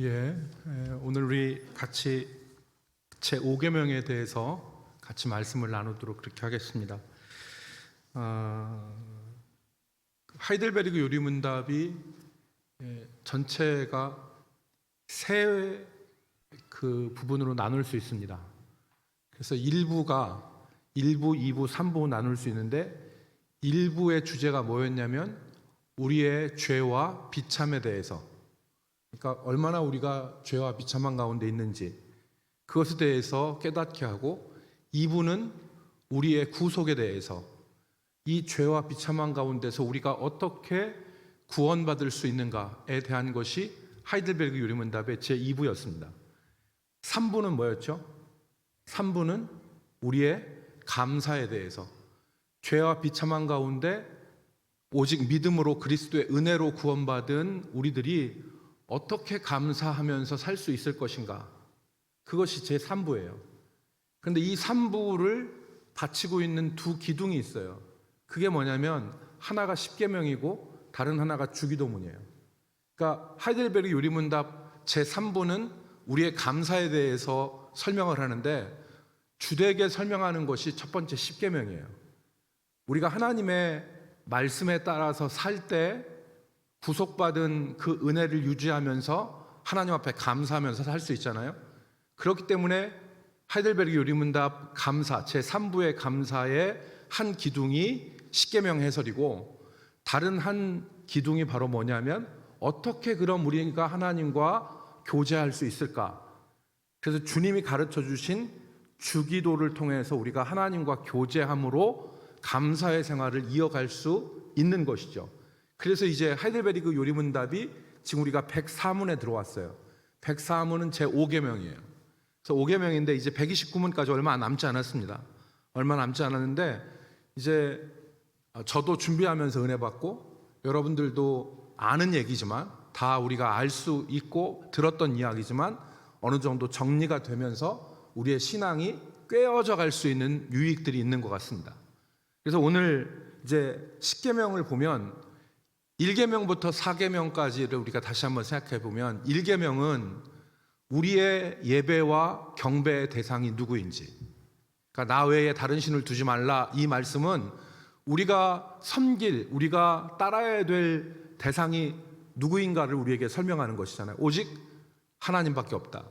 오늘 우리 같이 제5계명에 대해서 같이 말씀을 나누도록 그렇게 하겠습니다. 하이델베르그 요리문답이 전체가 세 부분으로 나눌 수 있습니다. 그래서 1부, 2부, 3부 나눌 수 있는데 1부의 주제가 뭐였냐면 우리의 죄와 비참에 대해서, 그러니까 얼마나 우리가 죄와 비참한 가운데 있는지 그것에 대해서 깨닫게 하고, 2부는 우리의 구속에 대해서, 이 죄와 비참한 가운데서 우리가 어떻게 구원받을 수 있는가에 대한 것이 하이델베르그 요리문답의 제2부였습니다. 3부는 뭐였죠? 3부는 우리의 감사에 대해서, 죄와 비참한 가운데 오직 믿음으로 그리스도의 은혜로 구원받은 우리들이 어떻게 감사하면서 살 수 있을 것인가, 그것이 제3부예요. 그런데 이 3부를 바치고 있는 두 기둥이 있어요. 그게 뭐냐면 하나가 십계명이고 다른 하나가 주기도문이에요. 그러니까 하이델베르그 요리문답 제3부는 우리의 감사에 대해서 설명을 하는데, 주되게 설명하는 것이 첫 번째 십계명이에요. 우리가 하나님의 말씀에 따라서 살 때 구속받은 그 은혜를 유지하면서 하나님 앞에 감사하면서 살 수 있잖아요. 그렇기 때문에 하이델베르그 요리문답 감사 제3부의 감사의 한 기둥이 십계명 해설이고, 다른 한 기둥이 바로 뭐냐면 어떻게 그럼 우리가 하나님과 교제할 수 있을까. 그래서 주님이 가르쳐 주신 주기도를 통해서 우리가 하나님과 교제함으로 감사의 생활을 이어갈 수 있는 것이죠. 그래서 이제 하이델베르그 요리문답이 지금 우리가 104문에 들어왔어요. 104문은 제5계명이에요. 그래서 5계명인데 이제 129문까지 얼마 남지 않았습니다. 얼마 남지 않았는데, 이제 저도 준비하면서 은혜 받고 여러분들도 아는 얘기지만, 다 우리가 알 수 있고 들었던 이야기지만 어느 정도 정리가 되면서 우리의 신앙이 꿰어져 갈 수 있는 유익들이 있는 것 같습니다. 그래서 오늘 이제 10계명을 보면 1계명부터 4계명까지를 우리가 다시 한번 생각해 보면, 1계명은 우리의 예배와 경배의 대상이 누구인지, 그러니까 나 외에 다른 신을 두지 말라, 이 말씀은 우리가 섬길, 우리가 따라야 될 대상이 누구인가를 우리에게 설명하는 것이잖아요. 오직 하나님밖에 없다.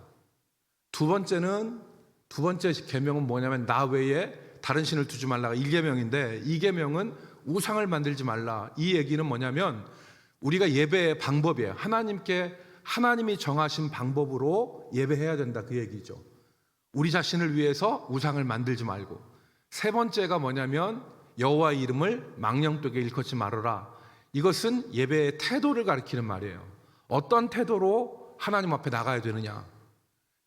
두 번째 계명은 뭐냐면 나 외에 다른 신을 두지 말라가 1계명인데, 2계명은 우상을 만들지 말라. 이 얘기는 뭐냐면 우리가 예배의 방법이에요. 하나님이 정하신 방법으로 예배해야 된다, 그 얘기죠. 우리 자신을 위해서 우상을 만들지 말고. 세 번째가 뭐냐면 여호와의 이름을 망령되게 일컫지 말아라. 이것은 예배의 태도를 가리키는 말이에요. 어떤 태도로 하나님 앞에 나가야 되느냐.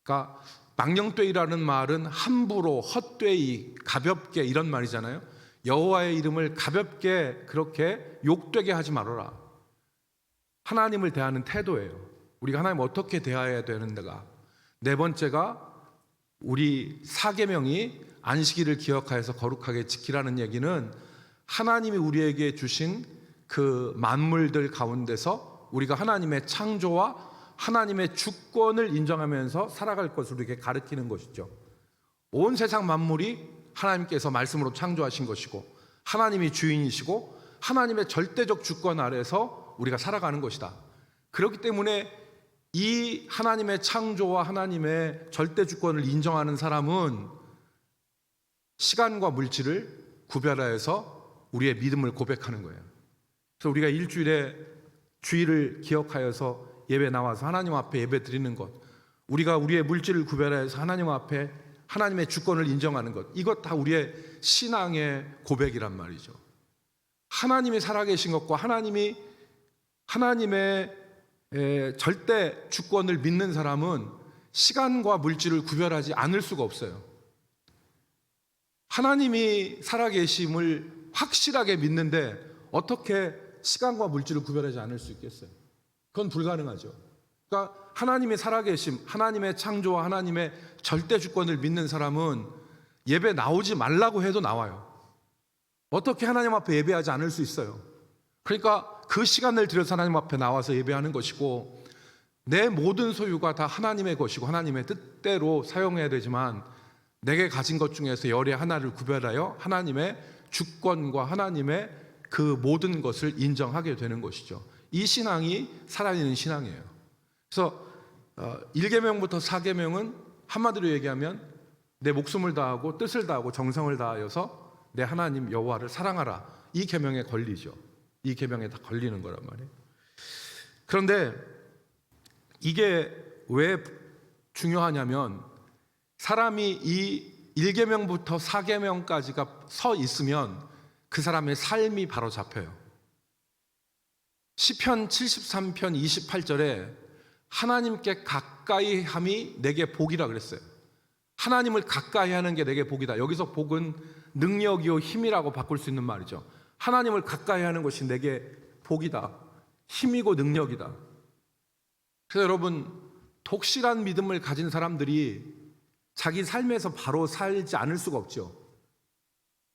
그러니까 망령되이라는 말은 함부로, 헛되이, 가볍게 이런 말이잖아요. 여호와의 이름을 가볍게 그렇게 욕되게 하지 말아라. 하나님을 대하는 태도예요. 우리가 하나님 어떻게 대해야 되는가. 네 번째가 우리 4계명이 안식일을 기억하여서 거룩하게 지키라는 얘기는 하나님이 우리에게 주신 그 만물들 가운데서 우리가 하나님의 창조와 하나님의 주권을 인정하면서 살아갈 것을 우리에게 가르치는 것이죠. 온 세상 만물이 하나님께서 말씀으로 창조하신 것이고 하나님이 주인이시고 하나님의 절대적 주권 아래서 우리가 살아가는 것이다. 그렇기 때문에 이 하나님의 창조와 하나님의 절대 주권을 인정하는 사람은 시간과 물질을 구별하여서 우리의 믿음을 고백하는 거예요. 그래서 우리가 일주일에 주일을 기억하여서 예배 나와서 하나님 앞에 예배 드리는 것, 우리가 우리의 물질을 구별하여서 하나님 앞에 하나님의 주권을 인정하는 것, 이것 다 우리의 신앙의 고백이란 말이죠. 하나님이 살아계신 것과 하나님의 절대 주권을 믿는 사람은 시간과 물질을 구별하지 않을 수가 없어요. 하나님이 살아계심을 확실하게 믿는데 어떻게 시간과 물질을 구별하지 않을 수 있겠어요? 그건 불가능하죠. 그러니까 하나님의 살아계심, 하나님의 창조와 하나님의 절대 주권을 믿는 사람은 예배 나오지 말라고 해도 나와요. 어떻게 하나님 앞에 예배하지 않을 수 있어요? 그러니까 그 시간을 들여서 하나님 앞에 나와서 예배하는 것이고, 내 모든 소유가 다 하나님의 것이고 하나님의 뜻대로 사용해야 되지만 내게 가진 것 중에서 열의 하나를 구별하여 하나님의 주권과 하나님의 그 모든 것을 인정하게 되는 것이죠. 이 신앙이 살아있는 신앙이에요. 그래서 1계명부터 4계명은 한마디로 얘기하면 내 목숨을 다하고 뜻을 다하고 정성을 다하여서 내 하나님 여호와를 사랑하라. 이 계명에 걸리죠. 이 계명에 다 걸리는 거란 말이에요. 그런데 이게 왜 중요하냐면 사람이 이 1계명부터 4계명까지가 서 있으면 그 사람의 삶이 바로 잡혀요. 시편 73편 28절에 하나님께 가까이 함이 내게 복이라 그랬어요. 하나님을 가까이 하는 게 내게 복이다. 여기서 복은 능력이요 힘이라고 바꿀 수 있는 말이죠. 하나님을 가까이 하는 것이 내게 복이다. 힘이고 능력이다. 그래서 여러분, 독실한 믿음을 가진 사람들이 자기 삶에서 바로 살지 않을 수가 없죠.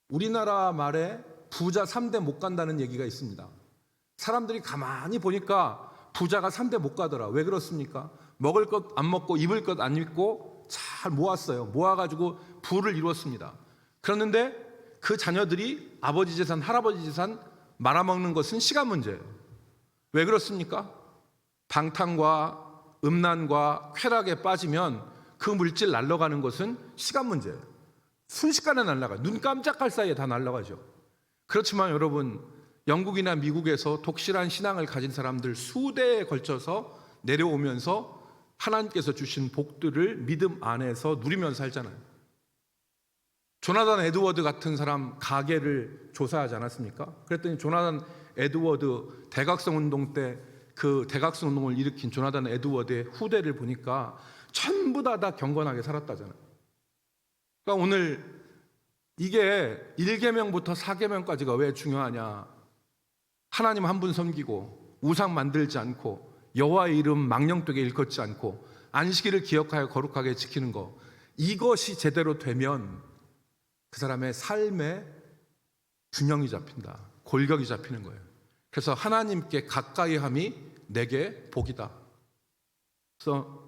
우리나라 말에 부자 3대 못 간다는 얘기가 있습니다. 사람들이 가만히 보니까 부자가 3대 못 가더라. 왜 그렇습니까? 먹을 것 안 먹고 입을 것 안 입고 잘 모았어요. 모아가지고 부를 이루었습니다. 그런데 그 자녀들이 아버지 재산, 할아버지 재산 말아먹는 것은 시간 문제예요. 왜 그렇습니까? 방탕과 음란과 쾌락에 빠지면 그 물질 날아가는 것은 시간 문제예요. 순식간에 날아가요. 눈 깜짝할 사이에 다 날아가죠. 그렇지만 여러분, 영국이나 미국에서 독실한 신앙을 가진 사람들 수대에 걸쳐서 내려오면서 하나님께서 주신 복들을 믿음 안에서 누리면서 살잖아요. 조나단 에드워드 같은 사람 가계를 조사하지 않았습니까? 그랬더니 조나단 에드워드 대각성 운동 때 그 대각성 운동을 일으킨 조나단 에드워드의 후대를 보니까 전부 다 경건하게 살았다잖아요. 그러니까 오늘 이게 1계명부터 4계명까지가 왜 중요하냐? 하나님 한 분 섬기고 우상 만들지 않고 여호와의 이름 망령되게 일컫지 않고 안식일을 기억하여 거룩하게 지키는 거, 이것이 제대로 되면 그 사람의 삶에 균형이 잡힌다. 골격이 잡히는 거예요. 그래서 하나님께 가까이 함이 내게 복이다. 그래서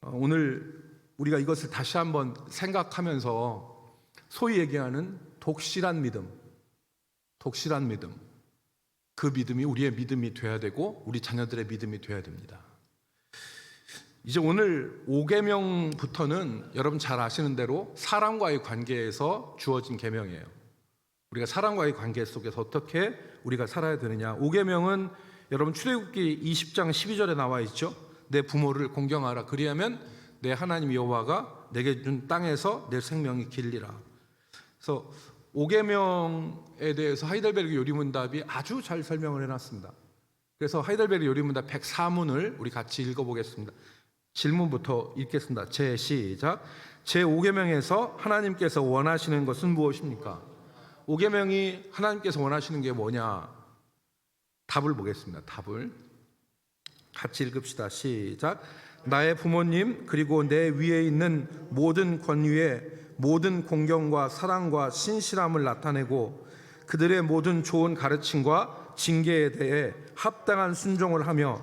오늘 우리가 이것을 다시 한번 생각하면서 소위 얘기하는 독실한 믿음, 그 믿음이 우리의 믿음이 돼야 되고 우리 자녀들의 믿음이 돼야 됩니다. 이제 오늘 5계명부터는 여러분 잘 아시는 대로 사람과의 관계에서 주어진 계명이에요. 우리가 사람과의 관계 속에서 어떻게 우리가 살아야 되느냐. 5계명은 여러분 출애굽기 20장 12절에 나와 있죠. 내 부모를 공경하라. 그리하면 내 하나님 여호와가 내게 준 땅에서 내 생명이 길리라. 그래서 5계명에 대해서 하이델베르그 요리문답이 아주 잘 설명을 해놨습니다. 그래서 하이델베르그 요리문답 104문을 우리 같이 읽어보겠습니다. 질문부터 읽겠습니다. 시작. 제5계명에서 하나님께서 원하시는 것은 무엇입니까? 5계명이 하나님께서 원하시는 게 뭐냐? 답을 보겠습니다. 답을 같이 읽읍시다. 시작. 나의 부모님 그리고 내 위에 있는 모든 권위에 모든 공경과 사랑과 신실함을 나타내고 그들의 모든 좋은 가르침과 징계에 대해 합당한 순종을 하며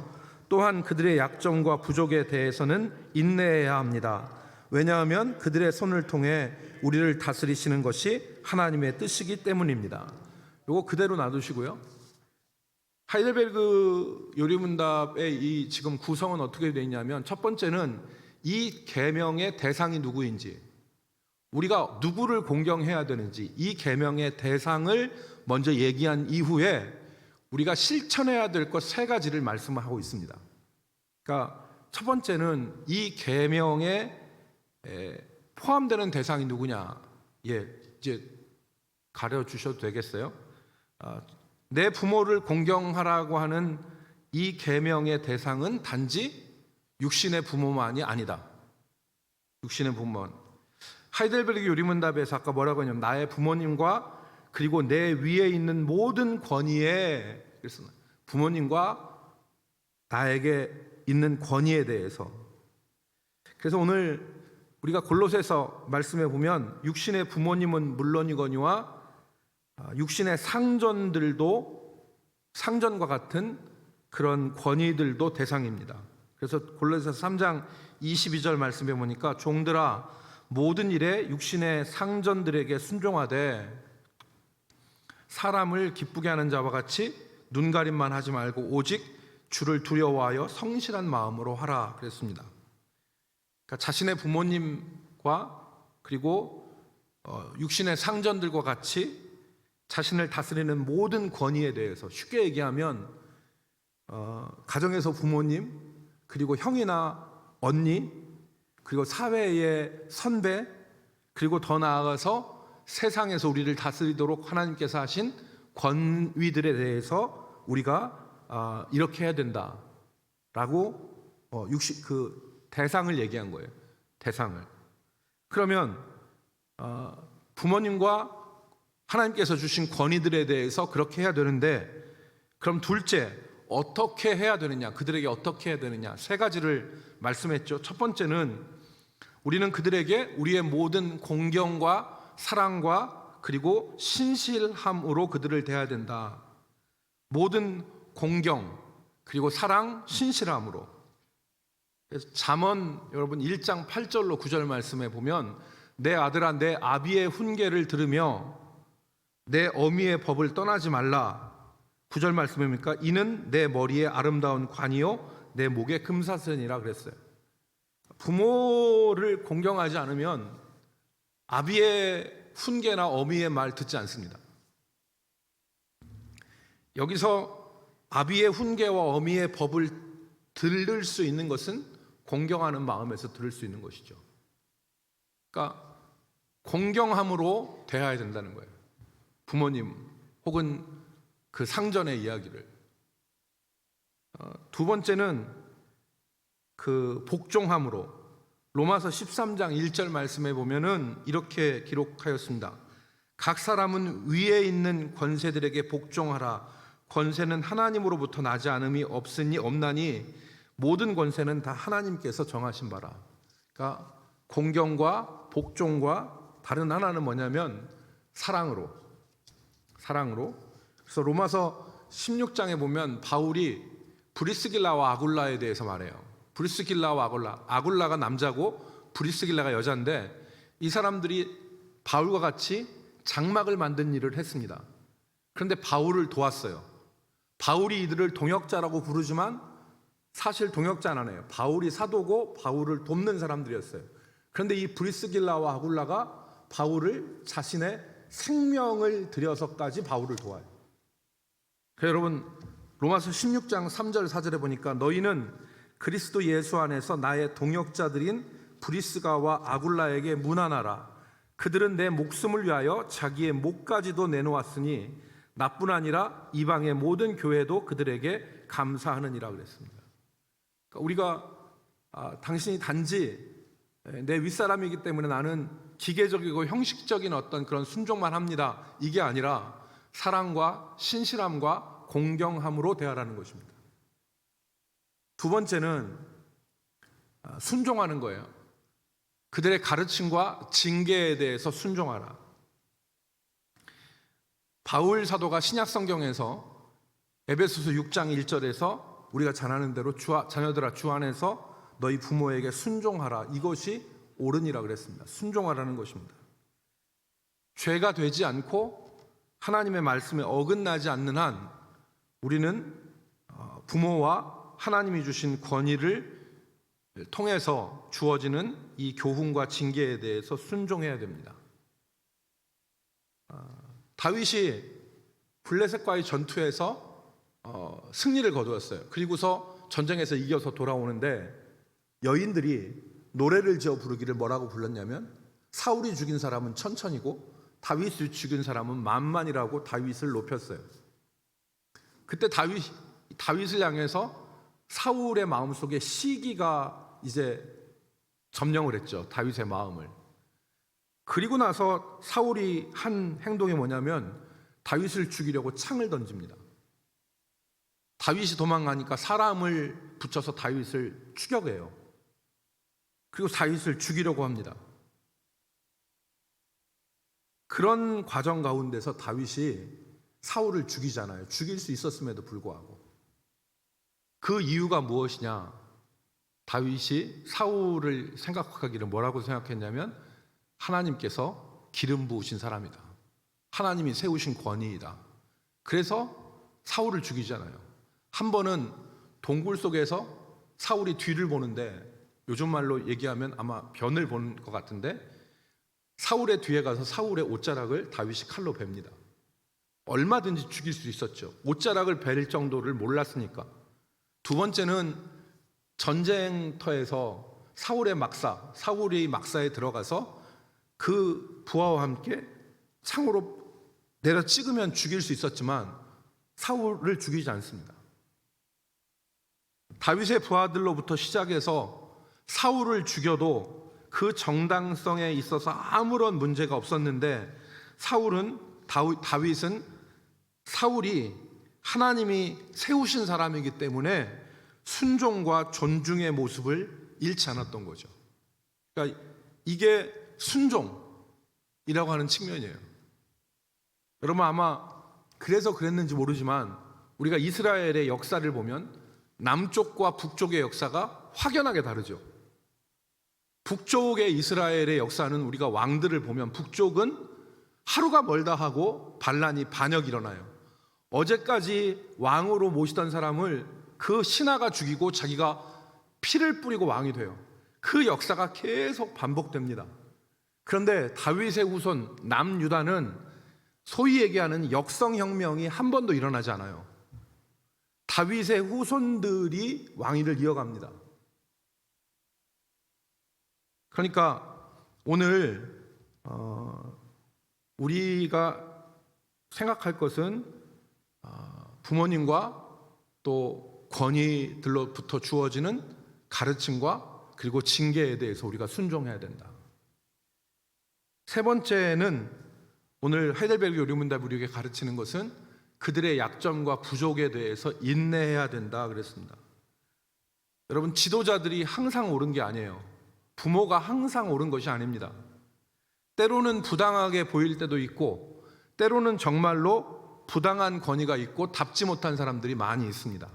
또한 그들의 약점과 부족에 대해서는 인내해야 합니다. 왜냐하면 그들의 손을 통해 우리를 다스리시는 것이 하나님의 뜻이기 때문입니다. 이거 그대로 놔두시고요. 하이델베르그 요리문답의 이 지금 구성은 어떻게 되어 있냐면, 첫 번째는 이 계명의 대상이 누구인지, 우리가 누구를 공경해야 되는지 이 계명의 대상을 먼저 얘기한 이후에 우리가 실천해야 될 것 3가지를 말씀하고 있습니다. 그러니까 첫 번째는 이 계명에 포함되는 대상이 누구냐? 이제 가려 주셔도 되겠어요? 내 부모를 공경하라고 하는 이 계명의 대상은 단지 육신의 부모만이 아니다. 육신의 부모만. 하이델베르그 요리문답에서 아까 뭐라고 했냐면 나의 부모님과 그리고 내 위에 있는 모든 권위에, 그래서 부모님과 나에게 있는 권위에 대해서. 그래서 오늘 우리가 골로새서 말씀해 보면 육신의 부모님은 물론이거니와 육신의 상전들도 상전과 같은 그런 권위들도 대상입니다. 그래서 골로새서 3장 22절 말씀에 보니까 종들아 모든 일에 육신의 상전들에게 순종하되 사람을 기쁘게 하는 자와 같이 눈가림만 하지 말고 오직 주를 두려워하여 성실한 마음으로 하라 그랬습니다. 그러니까 자신의 부모님과 그리고 육신의 상전들과 같이 자신을 다스리는 모든 권위에 대해서, 쉽게 얘기하면 가정에서 부모님, 그리고 형이나 언니, 그리고 사회의 선배, 그리고 더 나아가서 세상에서 우리를 다스리도록 하나님께서 하신 권위들에 대해서 우리가 이렇게 해야 된다라고 그 대상을 얘기한 거예요. 대상을. 그러면 부모님과 하나님께서 주신 권위들에 대해서 그렇게 해야 되는데, 그럼 둘째 어떻게 해야 되느냐, 그들에게 어떻게 해야 되느냐, 세 가지를 말씀했죠. 첫 번째는 우리는 그들에게 우리의 모든 공경과 사랑과 그리고 신실함으로 그들을 대해야 된다. 모든 공경 그리고 사랑, 신실함으로. 그래서 잠언 여러분 1장 8절로 9절 말씀에 보면 내 아들아 내 아비의 훈계를 들으며 내 어미의 법을 떠나지 말라. 9절 말씀입니까? 이는 내 머리에 아름다운 관이요 내 목에 금사슬이라 그랬어요. 부모를 공경하지 않으면 아비의 훈계나 어미의 말 듣지 않습니다. 여기서 아비의 훈계와 어미의 법을 들을 수 있는 것은 공경하는 마음에서 들을 수 있는 것이죠. 그러니까 공경함으로 대해야 된다는 거예요. 부모님 혹은 그 상전의 이야기를. 두 번째는 그 복종함으로. 로마서 13장 1절 말씀에 보면은 이렇게 기록하였습니다. 각 사람은 위에 있는 권세들에게 복종하라. 권세는 하나님으로부터 나지 않음이 없나니 모든 권세는 다 하나님께서 정하신 바라. 그러니까 공경과 복종과 다른 하나는 뭐냐면 사랑으로. 그래서 로마서 16장에 보면 바울이 브리스길라와 아굴라에 대해서 말해요. 브리스길라와 아굴라가 남자고 브리스길라가 여자인데 이 사람들이 바울과 같이 장막을 만든 일을 했습니다. 그런데 바울을 도왔어요. 바울이 이들을 동역자라고 부르지만 사실 동역자는 아니에요. 바울이 사도고 바울을 돕는 사람들이었어요. 그런데 이 브리스길라와 아굴라가 바울을 자신의 생명을 들여서까지 바울을 도와요. 그래서 여러분 로마서 16장 3절 4절에 보니까 너희는 그리스도 예수 안에서 나의 동역자들인 브리스가와 아굴라에게 문안하라. 그들은 내 목숨을 위하여 자기의 목까지도 내놓았으니 나뿐 아니라 이방의 모든 교회도 그들에게 감사하느니라 그랬습니다. 그러니까 우리가 당신이 단지 내 윗사람이기 때문에 나는 기계적이고 형식적인 어떤 그런 순종만 합니다, 이게 아니라 사랑과 신실함과 공경함으로 대하라는 것입니다. 두 번째는 순종하는 거예요. 그들의 가르침과 징계에 대해서 순종하라. 바울 사도가 신약 성경에서 에베소서 6장 1절에서 우리가 잘 아는 대로 자녀들아 주 안에서 너희 부모에게 순종하라. 이것이 옳으니라 그랬습니다. 순종하라는 것입니다. 죄가 되지 않고 하나님의 말씀에 어긋나지 않는 한 우리는 부모와 하나님이 주신 권위를 통해서 주어지는 이 교훈과 징계에 대해서 순종해야 됩니다. 다윗이 블레셋과의 전투에서 승리를 거두었어요. 그리고서 전쟁에서 이겨서 돌아오는데 여인들이 노래를 지어 부르기를 뭐라고 불렀냐면 사울이 죽인 사람은 천천이고 다윗이 죽인 사람은 만만이라고 다윗을 높였어요. 그때 다윗을 향해서 사울의 마음속에 시기가 이제 점령을 했죠. 다윗의 마음을. 그리고 나서 사울이 한 행동이 뭐냐면 다윗을 죽이려고 창을 던집니다. 다윗이 도망가니까 사람을 붙여서 다윗을 추격해요. 그리고 다윗을 죽이려고 합니다. 그런 과정 가운데서 다윗이 사울을 죽이잖아요. 죽일 수 있었음에도 불구하고. 그 이유가 무엇이냐? 다윗이 사울을 생각하기를 뭐라고 생각했냐면 하나님께서 기름 부으신 사람이다. 하나님이 세우신 권위이다. 그래서 사울을 죽이잖아요. 한 번은 동굴 속에서 사울이 뒤를 보는데 요즘 말로 얘기하면 아마 변을 보는 것 같은데 사울의 뒤에 가서 사울의 옷자락을 다윗이 칼로 뱁니다. 얼마든지 죽일 수 있었죠. 옷자락을 벨 정도를 몰랐으니까. 두 번째는 전쟁터에서 사울이 막사에 들어가서 그 부하와 함께 창으로 내려 찍으면 죽일 수 있었지만 사울을 죽이지 않습니다. 다윗의 부하들로부터 시작해서 사울을 죽여도 그 정당성에 있어서 아무런 문제가 없었는데 다윗은 사울이 하나님이 세우신 사람이기 때문에 순종과 존중의 모습을 잃지 않았던 거죠. 그러니까 이게 순종이라고 하는 측면이에요. 여러분 아마 그래서 그랬는지 모르지만 우리가 이스라엘의 역사를 보면 남쪽과 북쪽의 역사가 확연하게 다르죠. 북쪽의 이스라엘의 역사는 우리가 왕들을 보면 북쪽은 하루가 멀다 하고 반역이 일어나요. 어제까지 왕으로 모시던 사람을 그 신하가 죽이고 자기가 피를 뿌리고 왕이 돼요. 그 역사가 계속 반복됩니다. 그런데 다윗의 후손 남유다는 소위 얘기하는 역성혁명이 한 번도 일어나지 않아요. 다윗의 후손들이 왕위를 이어갑니다. 그러니까 오늘 우리가 생각할 것은 부모님과 또 권위들로부터 주어지는 가르침과 그리고 징계에 대해서 우리가 순종해야 된다. 세 번째는 오늘 하이델베르그 요리문답이 우리에게 가르치는 것은 그들의 약점과 부족에 대해서 인내해야 된다 그랬습니다. 여러분 지도자들이 항상 옳은 게 아니에요. 부모가 항상 옳은 것이 아닙니다. 때로는 부당하게 보일 때도 있고 때로는 정말로 부당한 권위가 있고 답지 못한 사람들이 많이 있습니다.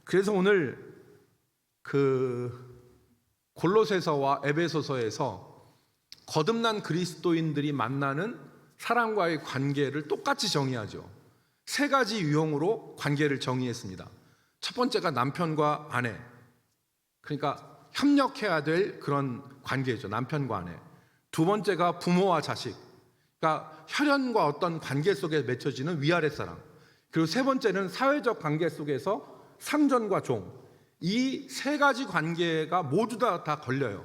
그래서 오늘 골로새서와 에베소서에서 거듭난 그리스도인들이 만나는 사람과의 관계를 똑같이 정의하죠. 세 가지 유형으로 관계를 정의했습니다. 첫 번째가 남편과 아내, 그러니까 협력해야 될 그런 관계죠. 남편과 아내. 두 번째가 부모와 자식, 그러니까 혈연과 어떤 관계 속에 맺혀지는 위아래 사랑. 그리고 세 번째는 사회적 관계 속에서 상전과 종. 이 세 가지 관계가 모두 다 걸려요.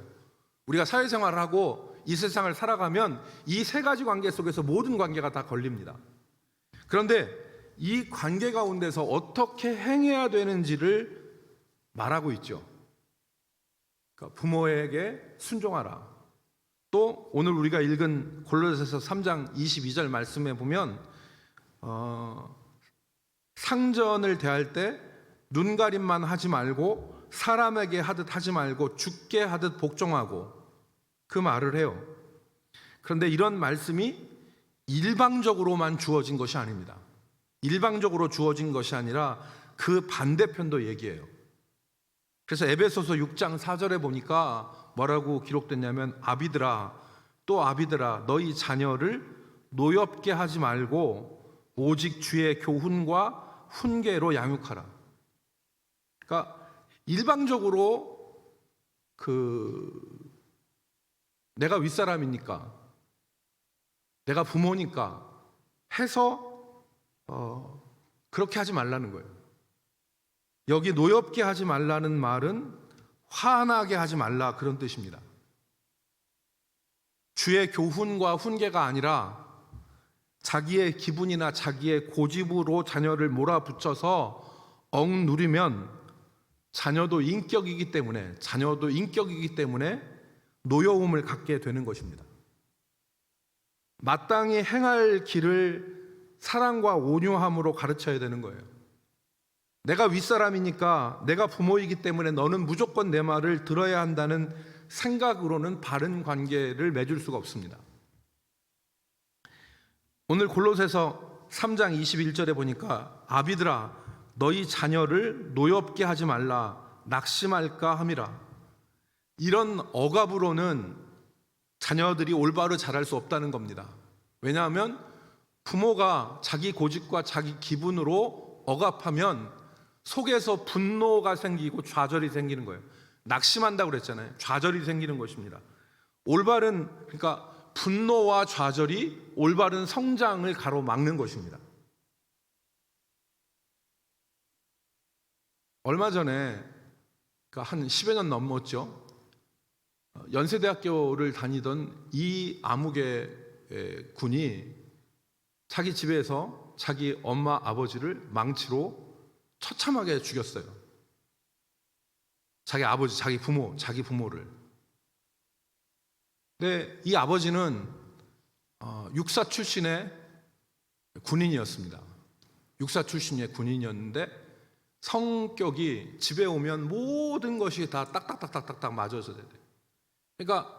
우리가 사회생활을 하고 이 세상을 살아가면 이 세 가지 관계 속에서 모든 관계가 다 걸립니다. 그런데 이 관계 가운데서 어떻게 행해야 되는지를 말하고 있죠. 그러니까 부모에게 순종하라. 또 오늘 우리가 읽은 골로새서 3장 22절 말씀에 보면 상전을 대할 때 눈가림만 하지 말고 사람에게 하듯 하지 말고 주께 하듯 복종하고 그 말을 해요. 그런데 이런 말씀이 일방적으로만 주어진 것이 아닙니다. 일방적으로 주어진 것이 아니라 그 반대편도 얘기해요. 그래서 에베소서 6장 4절에 보니까 뭐라고 기록됐냐면 아비들아 너희 자녀를 노엽게 하지 말고 오직 주의 교훈과 훈계로 양육하라. 그러니까 일방적으로 내가 윗사람이니까 내가 부모니까 해서 그렇게 하지 말라는 거예요. 여기 노엽게 하지 말라는 말은 화나게 하지 말라 그런 뜻입니다. 주의 교훈과 훈계가 아니라 자기의 기분이나 자기의 고집으로 자녀를 몰아붙여서 억누르면 자녀도 인격이기 때문에 노여움을 갖게 되는 것입니다. 마땅히 행할 길을 사랑과 온유함으로 가르쳐야 되는 거예요. 내가 윗사람이니까 내가 부모이기 때문에 너는 무조건 내 말을 들어야 한다는 생각으로는 바른 관계를 맺을 수가 없습니다. 오늘 골로새서 3장 21절에 보니까 아비들아 너희 자녀를 노엽게 하지 말라 낙심할까 함이라. 이런 억압으로는 자녀들이 올바로 자랄 수 없다는 겁니다. 왜냐하면 부모가 자기 고집과 자기 기분으로 억압하면 속에서 분노가 생기고 좌절이 생기는 거예요. 낙심한다고 그랬잖아요. 좌절이 생기는 것입니다. 그러니까 분노와 좌절이 올바른 성장을 가로막는 것입니다. 얼마 전에 한 10여 년 넘었죠. 연세대학교를 다니던 이 아무개 군이 자기 집에서 자기 엄마 아버지를 망치로 처참하게 죽였어요. 자기 아버지, 자기 부모를. 근데 이 아버지는 육사 출신의 군인이었습니다. 육사 출신의 군인이었는데 성격이 집에 오면 모든 것이 다 딱딱딱딱딱 맞아서 돼요. 그러니까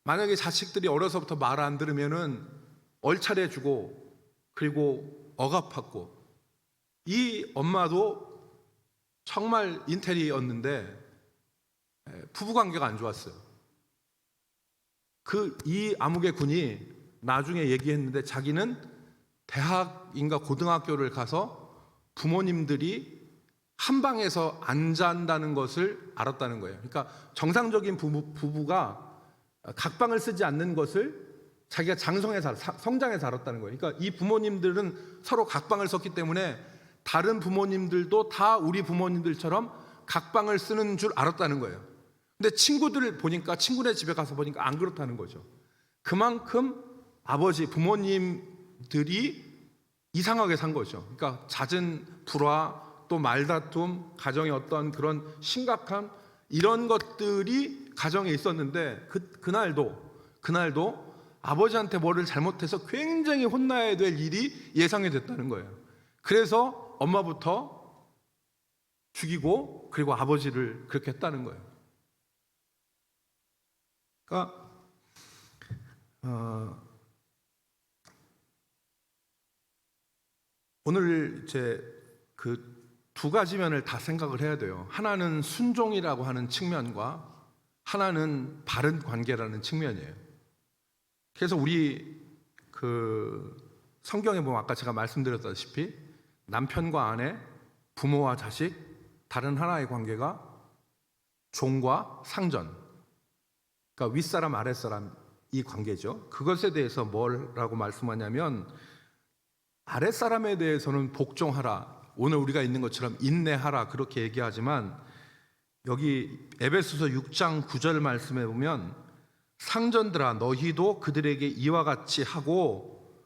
만약에 자식들이 어려서부터 말 안 들으면은 얼차려주고 그리고 억압받고, 이 엄마도 정말 인텔리였는데 부부관계가 안 좋았어요. 이 아무개 군이 나중에 얘기했는데 자기는 대학인가 고등학교를 가서 부모님들이 한 방에서 안 잔다는 것을 알았다는 거예요. 그러니까 정상적인 부부가 각방을 쓰지 않는 것을 자기가 성장해서 알았다는 거예요. 그러니까 이 부모님들은 서로 각방을 썼기 때문에 다른 부모님들도 다 우리 부모님들처럼 각방을 쓰는 줄 알았다는 거예요. 근데 친구들 보니까, 친구네 집에 가서 보니까 안 그렇다는 거죠. 그만큼 부모님들이 이상하게 산 거죠. 그러니까 잦은 불화, 또 말다툼, 가정의 어떤 그런 심각함, 이런 것들이 가정에 있었는데 그날도 아버지한테 뭐를 잘못해서 굉장히 혼나야 될 일이 예상이 됐다는 거예요. 그래서 엄마부터 죽이고 그리고 아버지를 그렇게 했다는 거예요. 그러니까 오늘 이제 그 두 가지 면을 다 생각을 해야 돼요. 하나는 순종이라고 하는 측면과 하나는 바른 관계라는 측면이에요. 그래서 우리 성경에 보면 아까 제가 말씀드렸다시피 남편과 아내, 부모와 자식, 다른 하나의 관계가 종과 상전, 그러니까 윗사람 아랫사람, 이 관계죠. 그것에 대해서 뭐라고 말씀하냐면, 아랫사람에 대해서는 복종하라, 오늘 우리가 있는 것처럼 인내하라, 그렇게 얘기하지만 여기 에베소서 6장 9절 말씀에 보면 상전들아 너희도 그들에게 이와 같이 하고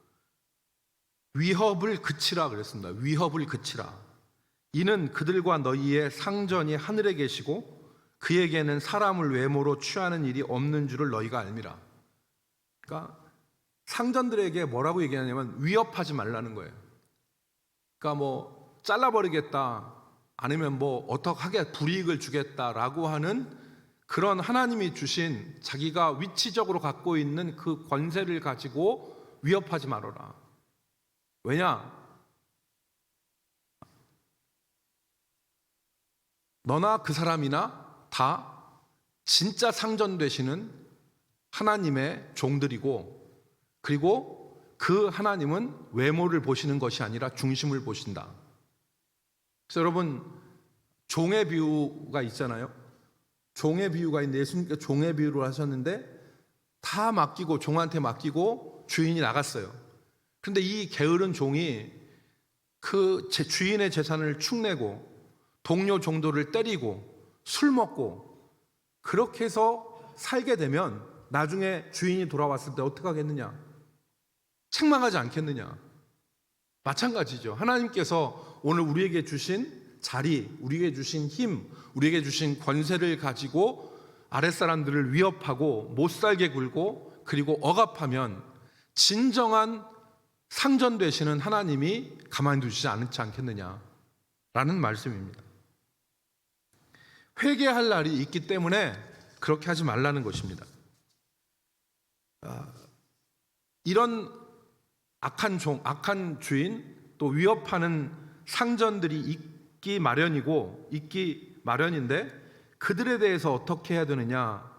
위협을 그치라 그랬습니다. 위협을 그치라. 이는 그들과 너희의 상전이 하늘에 계시고 그에게는 사람을 외모로 취하는 일이 없는 줄을 너희가 알미라. 그러니까 상전들에게 뭐라고 얘기하냐면 위협하지 말라는 거예요. 그러니까 뭐 잘라버리겠다, 아니면 뭐 어떡하게 불이익을 주겠다라고 하는 그런 하나님이 주신 자기가 위치적으로 갖고 있는 그 권세를 가지고 위협하지 말아라. 왜냐? 너나 그 사람이나 다 진짜 상전 되시는 하나님의 종들이고, 그리고 그 하나님은 외모를 보시는 것이 아니라 중심을 보신다. 그래서 여러분, 종의 비유가 있잖아요. 종의 비유가 있는데 예수님께서 종의 비유를 하셨는데 다 맡기고, 종한테 맡기고 주인이 나갔어요. 그런데 이 게으른 종이 그 주인의 재산을 축내고 동료 종들을 때리고 술 먹고 그렇게 해서 살게 되면 나중에 주인이 돌아왔을 때 어떻게 하겠느냐? 책망하지 않겠느냐? 마찬가지죠. 하나님께서 오늘 우리에게 주신 자리, 우리에게 주신 힘, 우리에게 주신 권세를 가지고 아랫사람들을 위협하고 못살게 굴고 그리고 억압하면 진정한 상전 되시는 하나님이 가만히 두시지 않지 않겠느냐라는 말씀입니다. 회개할 날이 있기 때문에 그렇게 하지 말라는 것입니다. 이런 악한 종, 악한 주인, 또 위협하는 상전들이 있기 마련이고 있기 마련인데 그들에 대해서 어떻게 해야 되느냐,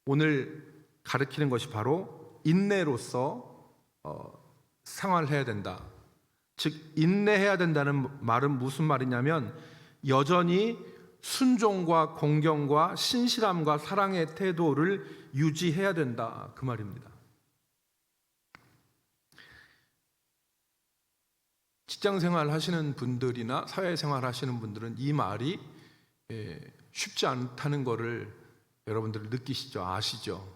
오늘 가르치는 것이 바로 인내로서 생활해야 된다. 즉 인내해야 된다는 말은 무슨 말이냐면 여전히 순종과 공경과 신실함과 사랑의 태도를 유지해야 된다, 그 말입니다. 직장생활 하시는 분들이나 사회생활 하시는 분들은 이 말이 쉽지 않다는 것을 여러분들 느끼시죠? 아시죠?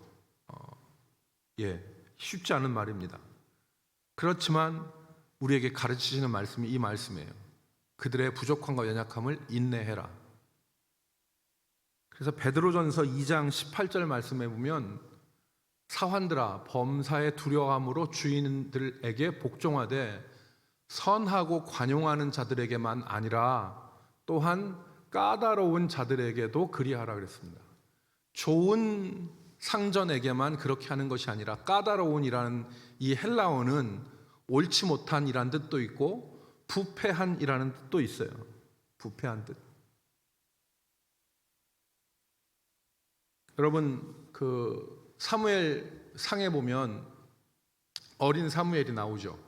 쉽지 않은 말입니다. 그렇지만 우리에게 가르치시는 말씀이 이 말씀이에요. 그들의 부족함과 연약함을 인내해라. 그래서 베드로전서 2장 18절 말씀에 보면 사환들아 범사의 두려움으로 주인들에게 복종하되 선하고 관용하는 자들에게만 아니라 또한 까다로운 자들에게도 그리하라 그랬습니다. 좋은 상전에게만 그렇게 하는 것이 아니라 까다로운이라는 이 헬라어는 옳지 못한이라는 뜻도 있고 부패한이라는 뜻도 있어요. 부패한 뜻. 여러분 그 사무엘 상에 보면 어린 사무엘이 나오죠.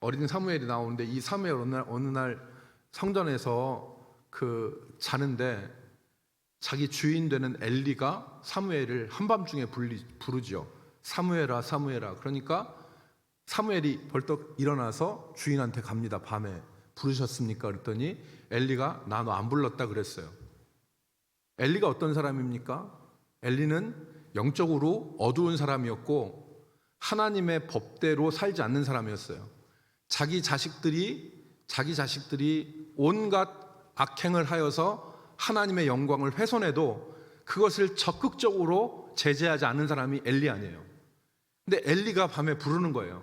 어린 사무엘이 나오는데 이 사무엘 어느 날 성전에서 자는데 자기 주인 되는 엘리가 사무엘을 한밤중에 부르죠. 사무엘아 사무엘아. 그러니까 사무엘이 벌떡 일어나서 주인한테 갑니다. 밤에 부르셨습니까? 그랬더니 엘리가 나 너 안 불렀다 그랬어요. 엘리가 어떤 사람입니까? 엘리는 영적으로 어두운 사람이었고 하나님의 법대로 살지 않는 사람이었어요. 자기 자식들이 온갖 악행을 하여서 하나님의 영광을 훼손해도 그것을 적극적으로 제재하지 않는 사람이 엘리 아니에요. 근데 엘리가 밤에 부르는 거예요.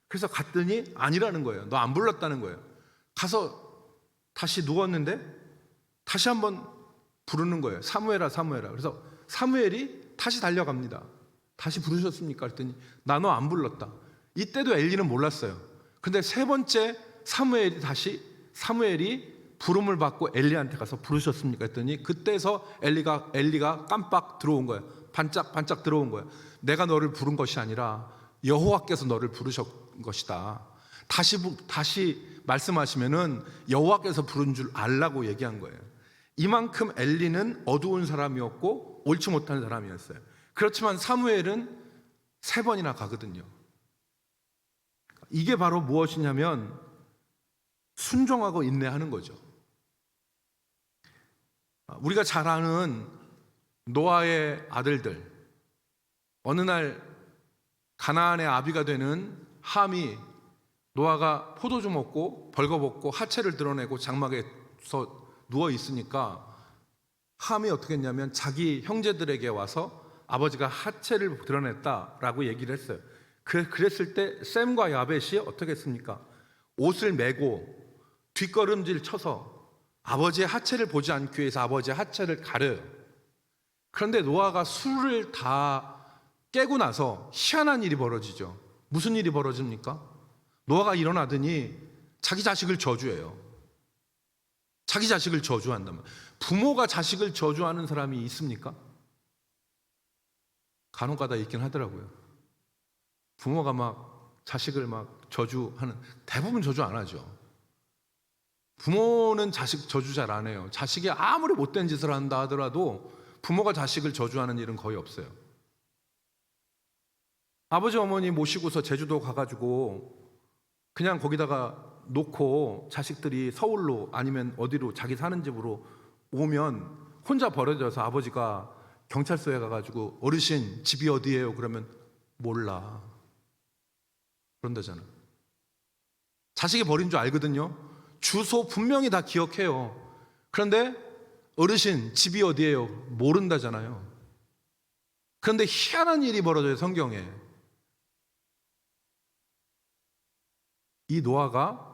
그래서 갔더니 아니라는 거예요. 너 안 불렀다는 거예요. 가서 다시 누웠는데 다시 한번 부르는 거예요. 사무엘아 사무엘아. 그래서 사무엘이 다시 달려갑니다. 다시 부르셨습니까? 그랬더니 나 너 안 불렀다. 이때도 엘리는 몰랐어요. 근데 세 번째 사무엘이 부름을 받고 엘리한테 가서 부르셨습니까? 했더니 그때서 엘리가 깜빡 들어온 거예요. 반짝 들어온 거예요. 내가 너를 부른 것이 아니라 여호와께서 너를 부르신 것이다. 다시 말씀하시면은 여호와께서 부른 줄 알라고 얘기한 거예요. 이만큼 엘리는 어두운 사람이었고 옳지 못한 사람이었어요. 그렇지만 사무엘은 3번이나 가거든요. 이게 바로 무엇이냐면 순종하고 인내하는 거죠. 우리가 잘 아는 노아의 아들들, 어느 날 가나안의 아비가 되는 함이 노아가 포도주 먹고 벌거벗고 하체를 드러내고 장막에서 누워 있으니까 함이 어떻게 했냐면 자기 형제들에게 와서 아버지가 하체를 드러냈다라고 얘기를 했어요. 그랬을 때 셈과 야벳이 어떻게 했습니까? 옷을 메고 뒷걸음질 쳐서 아버지의 하체를 보지 않기 위해서 아버지의 하체를 가려요. 그런데 노아가 술을 다 깨고 나서 희한한 일이 벌어지죠. 무슨 일이 벌어집니까? 노아가 일어나더니 자기 자식을 저주해요. 자기 자식을 저주한단 말이에요. 부모가 자식을 저주하는 사람이 있습니까? 간혹가다 있긴 하더라고요. 부모가 막 자식을 막 저주하는, 대부분 저주 안 하죠. 부모는 자식 저주 잘 안 해요. 자식이 아무리 못된 짓을 한다 하더라도 부모가 자식을 저주하는 일은 거의 없어요. 아버지 어머니 모시고서 제주도 가가지고 그냥 거기다가 놓고 자식들이 서울로 아니면 어디로 자기 사는 집으로 오면 혼자 버려져서 아버지가 경찰서에 가가지고 어르신 집이 어디예요? 그러면 몰라 그런다잖아. 자식이 버린 줄 알거든요. 주소 분명히 다 기억해요. 그런데 어르신 집이 어디예요? 모른다잖아요. 그런데 희한한 일이 벌어져요. 성경에. 이 노아가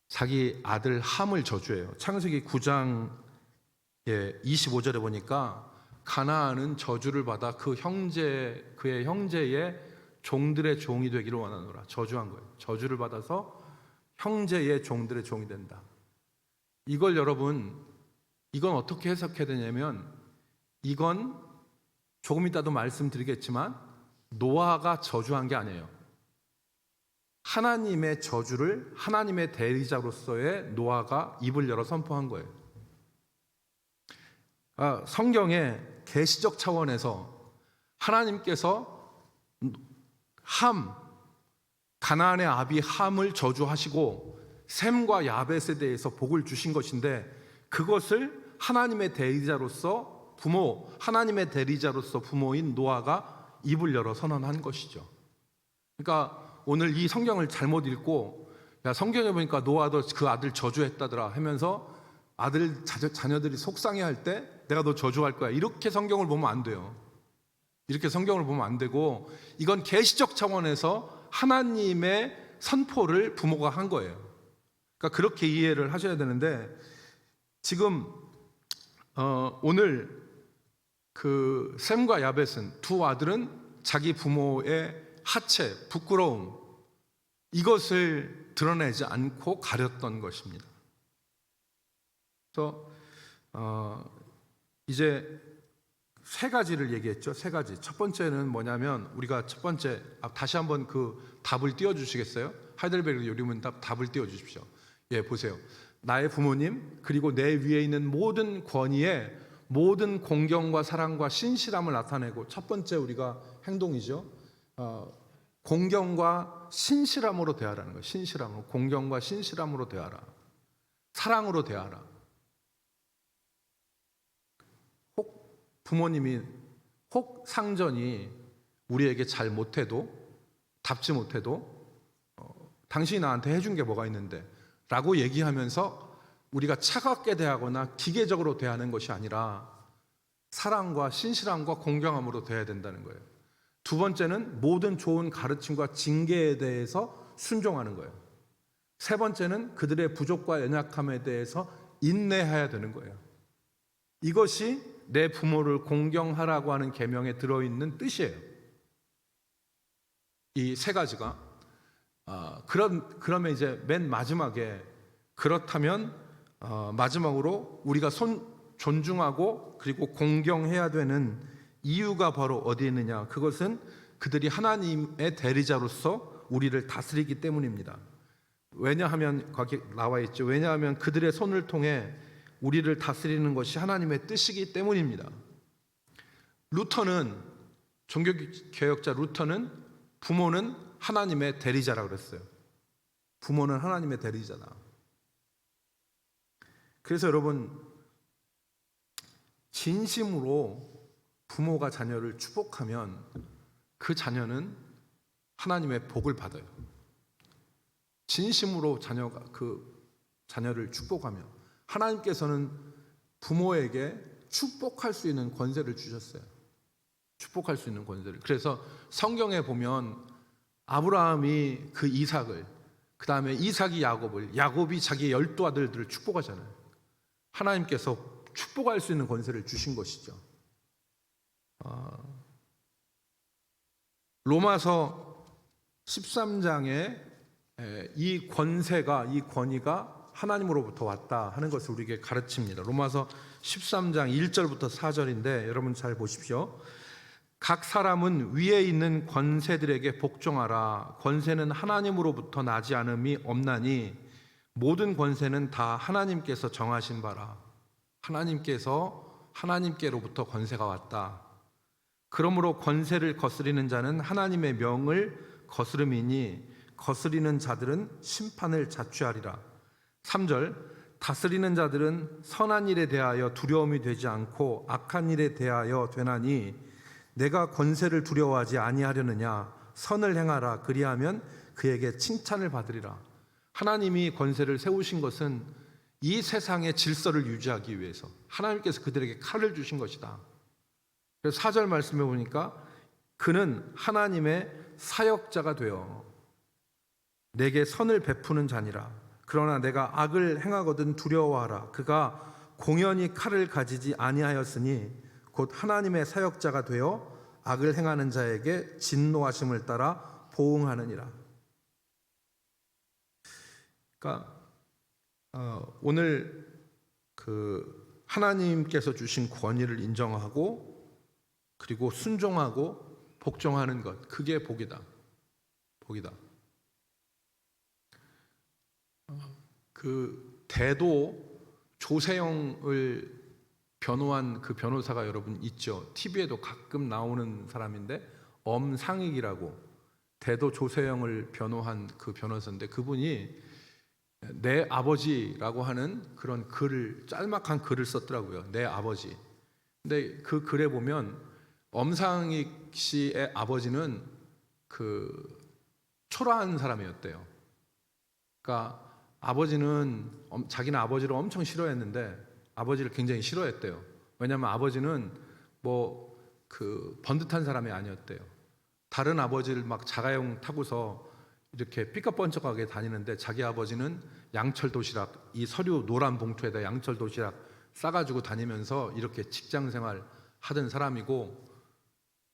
자기 아들 함을 저주해요. 창세기 9장 25절에 보니까 가나안은 저주를 받아 그의 형제의 종들의 종이 되기를 원하노라. 저주한 거예요. 저주를 받아서 형제의 종들의 종이 된다. 이걸 여러분 이건 어떻게 해석해야 되냐면, 이건 조금 이따도 말씀드리겠지만 노아가 저주한 게 아니에요. 하나님의 저주를 하나님의 대리자로서의 노아가 입을 열어 선포한 거예요. 성경의 계시적 차원에서 하나님께서 가나안의 아비 함을 저주하시고 셈과 야벳에 대해서 복을 주신 것인데, 그것을 하나님의 대리자로서 하나님의 대리자로서 부모인 노아가 입을 열어 선언한 것이죠. 그러니까 오늘 이 성경을 잘못 읽고, 야, 성경에 보니까 노아도 그 아들 저주했다더라 하면서 자녀들이 속상해할 때 내가 너 저주할 거야, 이렇게 성경을 보면 안 돼요. 이렇게 성경을 보면 안 되고, 이건 계시적 차원에서 하나님의 선포를 부모가 한 거예요. 그러니까 그렇게 이해를 하셔야 되는데, 지금 오늘 그 셈과 야벳은, 두 아들은 자기 부모의 하체, 부끄러움, 이것을 드러내지 않고 가렸던 것입니다. 그래서 이제 세 가지를 얘기했죠. 세 가지. 첫 번째는 뭐냐면, 우리가 첫 번째, 다시 한번 그 답을 띄워주시겠어요? 하이델베르그 요리문답 답을 띄워주십시오. 예, 보세요. 나의 부모님, 그리고 내 위에 있는 모든 권위에 모든 공경과 사랑과 신실함을 나타내고, 첫 번째 우리가 행동이죠. 공경과 신실함으로 대하라는 거예요. 신실함으로, 공경과 신실함으로 대하라. 사랑으로 대하라. 부모님이 혹 상전이 우리에게 잘 못해도, 답지 못해도 당신이 나한테 해준 게 뭐가 있는데 라고 얘기하면서 우리가 차갑게 대하거나 기계적으로 대하는 것이 아니라 사랑과 신실함과 공경함으로 대해야 된다는 거예요. 두 번째는 모든 좋은 가르침과 징계에 대해서 순종하는 거예요. 세 번째는 그들의 부족과 연약함에 대해서 인내해야 되는 거예요. 이것이 내 부모를 공경하라고 하는 계명에 들어있는 뜻이에요. 이 세 가지가. 그러면 이제 맨 마지막에, 그렇다면 마지막으로 우리가 존중하고 그리고 공경해야 되는 이유가 바로 어디에 있느냐? 그것은 그들이 하나님의 대리자로서 우리를 다스리기 때문입니다. 왜냐하면, 거기 나와 있죠. 왜냐하면 그들의 손을 통해 우리를 다스리는 것이 하나님의 뜻이기 때문입니다. 종교개혁자 루터는 부모는 하나님의 대리자라고 그랬어요. 부모는 하나님의 대리자다. 그래서 여러분, 진심으로 부모가 자녀를 축복하면 그 자녀는 하나님의 복을 받아요. 진심으로 자녀가 그 자녀를 축복하면 하나님께서는 부모에게 축복할 수 있는 권세를 주셨어요. 축복할 수 있는 권세를. 그래서 성경에 보면 아브라함이 그 이삭을, 그 다음에 이삭이 야곱을, 야곱이 자기 12 아들들을 축복하잖아요. 하나님께서 축복할 수 있는 권세를 주신 것이죠. 로마서 13장에 이 권세가, 이 권위가 하나님으로부터 왔다 하는 것을 우리에게 가르칩니다. 로마서 13장 1절부터 4절인데 여러분 잘 보십시오. 각 사람은 위에 있는 권세들에게 복종하라. 권세는 하나님으로부터 나지 않음이 없나니 모든 권세는 다 하나님께서 정하신 바라. 하나님께로부터 권세가 왔다. 그러므로 권세를 거스리는 자는 하나님의 명을 거스름이니 거스리는 자들은 심판을 자취하리라. 3절, 다스리는 자들은 선한 일에 대하여 두려움이 되지 않고 악한 일에 대하여 되나니 내가 권세를 두려워하지 아니하려느냐. 선을 행하라. 그리하면 그에게 칭찬을 받으리라. 하나님이 권세를 세우신 것은 이 세상의 질서를 유지하기 위해서, 하나님께서 그들에게 칼을 주신 것이다. 그래서 4절 말씀해 보니까 그는 하나님의 사역자가 되어 내게 선을 베푸는 자니라. 그러나 내가 악을 행하거든 두려워하라. 그가 공연히 칼을 가지지 아니하였으니 곧 하나님의 사역자가 되어 악을 행하는 자에게 진노하심을 따라 보응하느니라. 그러니까 오늘 그 하나님께서 주신 권위를 인정하고 그리고 순종하고 복종하는 것, 그게 복이다. 복이다. 그 대도 조세영을 변호한 그 변호사가 여러분 있죠. TV에도 가끔 나오는 사람인데 엄상익이라고, 대도 조세영을 변호한 그 변호사인데, 그분이 내 아버지라고 하는 그런 글을, 짤막한 글을 썼더라고요. 내 아버지. 근데 그 글에 보면 엄상익 씨의 아버지는 그 초라한 사람이었대요. 그러니까 아버지는, 자기는 아버지를 엄청 싫어했는데 아버지를 굉장히 싫어했대요. 왜냐하면 아버지는 뭐 그 번듯한 사람이 아니었대요. 다른 아버지를 막 자가용 타고서 이렇게 삐까뻔쩍하게 다니는데 자기 아버지는 양철 도시락, 이 서류 노란 봉투에다 양철 도시락 싸가지고 다니면서 이렇게 직장 생활 하던 사람이고,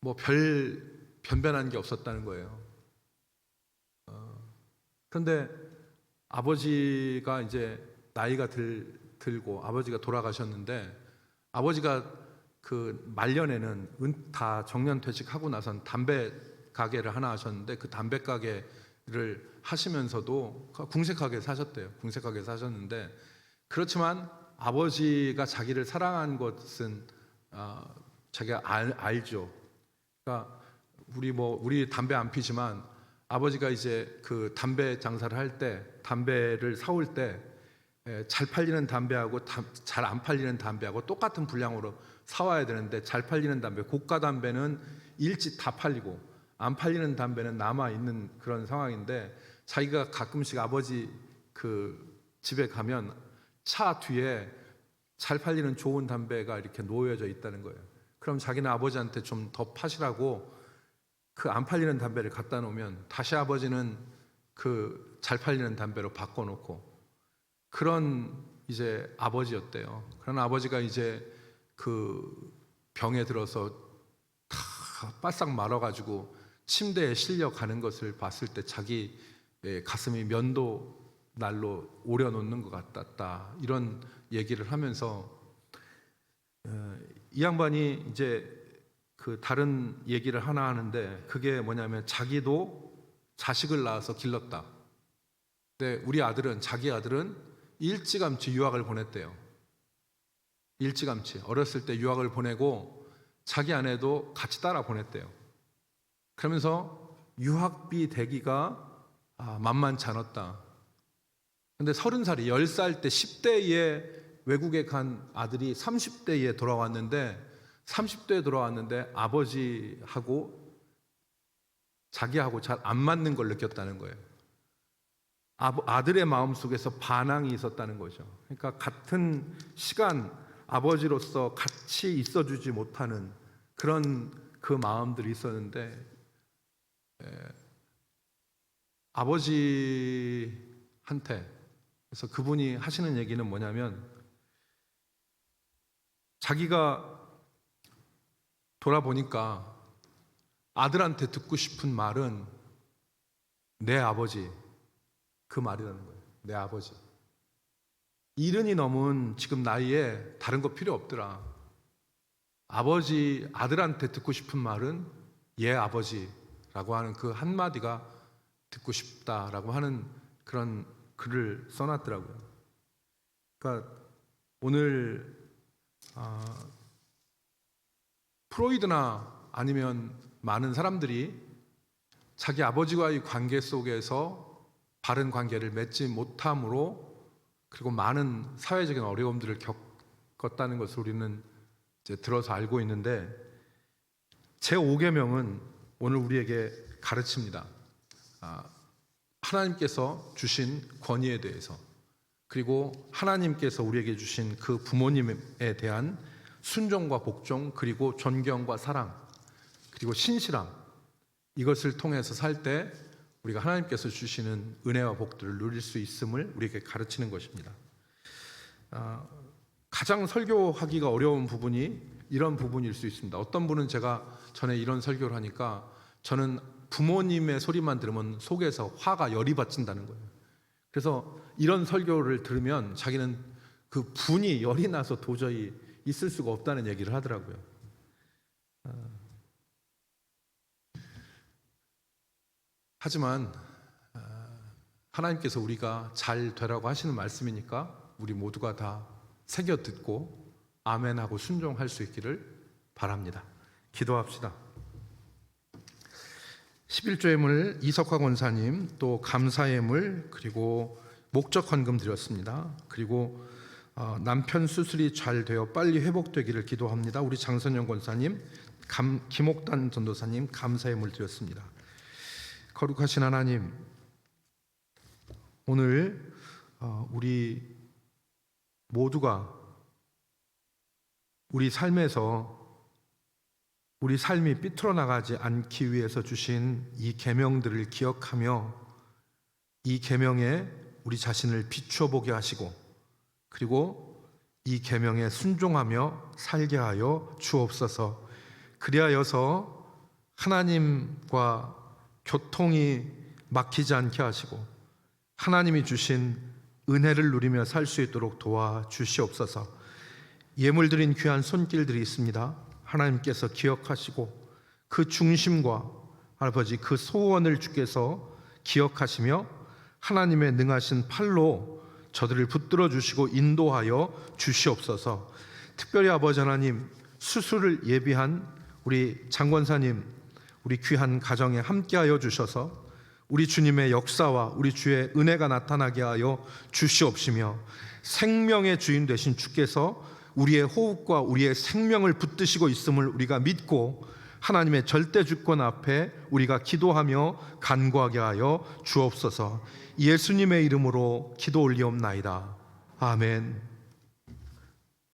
뭐 별 변변한 게 없었다는 거예요. 그런데 아버지가 이제 나이가 들고 아버지가 돌아가셨는데, 아버지가 그 말년에는 다 정년퇴직하고 나선 담배 가게를 하나 하셨는데, 그 담배 가게를 하시면서도 궁색하게 사셨대요. 궁색하게 사셨는데, 그렇지만 아버지가 자기를 사랑한 것은 자기가 알죠. 그러니까 우리 담배 안 피지만 아버지가 이제 그 담배 장사를 할 때, 담배를 사올 때 잘 팔리는 담배하고 잘 안 팔리는 담배하고 똑같은 분량으로 사와야 되는데, 잘 팔리는 담배, 고가 담배는 일찍 다 팔리고 안 팔리는 담배는 남아 있는 그런 상황인데, 자기가 가끔씩 아버지 그 집에 가면 차 뒤에 잘 팔리는 좋은 담배가 이렇게 놓여져 있다는 거예요. 그럼 자기는 아버지한테 좀 더 파시라고 그 안 팔리는 담배를 갖다 놓으면 다시 아버지는 그 잘 팔리는 담배로 바꿔놓고, 그런 이제 아버지였대요. 그런 아버지가 이제 그 병에 들어서 다 바싹 말아가지고 침대에 실려 가는 것을 봤을 때 자기 가슴이 면도 날로 오려놓는 것 같았다, 이런 얘기를 하면서 이 양반이 이제 그 다른 얘기를 하나 하는데, 그게 뭐냐면 자기도 자식을 낳아서 길렀다. 근데 자기 아들은 일찌감치 유학을 보냈대요. 일찌감치 어렸을 때 유학을 보내고 자기 아내도 같이 따라 보냈대요. 그러면서 유학비 대기가 만만치 않았다. 근데 30살이 10살 때 10대에 외국에 간 아들이 30대에 돌아왔는데, 아버지하고 자기하고 잘 안 맞는 걸 느꼈다는 거예요. 아들의 마음속에서 반항이 있었다는 거죠. 그러니까 같은 시간 아버지로서 같이 있어주지 못하는 그런 그 마음들이 있었는데, 아버지한테, 그래서 그분이 하시는 얘기는 뭐냐면, 자기가 돌아보니까 아들한테 듣고 싶은 말은 내 아버지, 그 말이라는 거예요. 내 아버지. 70이 넘은 지금 나이에 다른 거 필요 없더라. 아들한테 듣고 싶은 말은 얘 아버지라고 하는 그 한마디가 듣고 싶다라고 하는 그런 글을 써놨더라고요. 그러니까 오늘 프로이드나 아니면 많은 사람들이 자기 아버지와의 관계 속에서 바른 관계를 맺지 못함으로, 그리고 많은 사회적인 어려움들을 겪었다는 것을 우리는 이제 들어서 알고 있는데, 제5계명은 오늘 우리에게 가르칩니다. 하나님께서 주신 권위에 대해서, 그리고 하나님께서 우리에게 주신 그 부모님에 대한 순종과 복종, 그리고 존경과 사랑, 그리고 신실함, 이것을 통해서 살 때 우리가 하나님께서 주시는 은혜와 복들을 누릴 수 있음을 우리에게 가르치는 것입니다. 가장 설교하기가 어려운 부분이 이런 부분일 수 있습니다. 어떤 분은 제가 전에 이런 설교를 하니까 저는 부모님의 소리만 들으면 속에서 화가 열이 받친다는 거예요. 그래서 이런 설교를 들으면 자기는 그 분이 열이 나서 도저히 있을 수가 없다는 얘기를 하더라고요. 하지만 하나님께서 우리가 잘 되라고 하시는 말씀이니까 우리 모두가 다 새겨 듣고 아멘하고 순종할 수 있기를 바랍니다. 기도합시다. 11조 예물 이석화 권사님, 또 감사 예물, 그리고 목적 헌금 드렸습니다. 그리고 남편 수술이 잘 되어 빨리 회복되기를 기도합니다. 우리 장선영 권사님, 김옥단 전도사님 감사 예물 드렸습니다. 거룩하신 하나님, 오늘 우리 모두가 우리 삶에서 우리 삶이 삐뚤어 나가지 않기 위해서 주신 이 계명들을 기억하며 이 계명에 우리 자신을 비추어 보게 하시고, 그리고 이 계명에 순종하며 살게 하여 주옵소서. 그리하여서 하나님과 교통이 막히지 않게 하시고 하나님이 주신 은혜를 누리며 살 수 있도록 도와주시옵소서. 예물 드린 귀한 손길들이 있습니다. 하나님께서 기억하시고 그 중심과 아버지 그 소원을 주께서 기억하시며 하나님의 능하신 팔로 저들을 붙들어 주시고 인도하여 주시옵소서. 특별히 아버지 하나님, 수술을 예비한 우리 장권사님, 우리 귀한 가정에 함께하여 주셔서 우리 주님의 역사와 우리 주의 은혜가 나타나게 하여 주시옵시며, 생명의 주인 되신 주께서 우리의 호흡과 우리의 생명을 붙드시고 있음을 우리가 믿고 하나님의 절대 주권 앞에 우리가 기도하며 간구하게 하여 주옵소서. 예수님의 이름으로 기도 올리옵나이다. 아멘.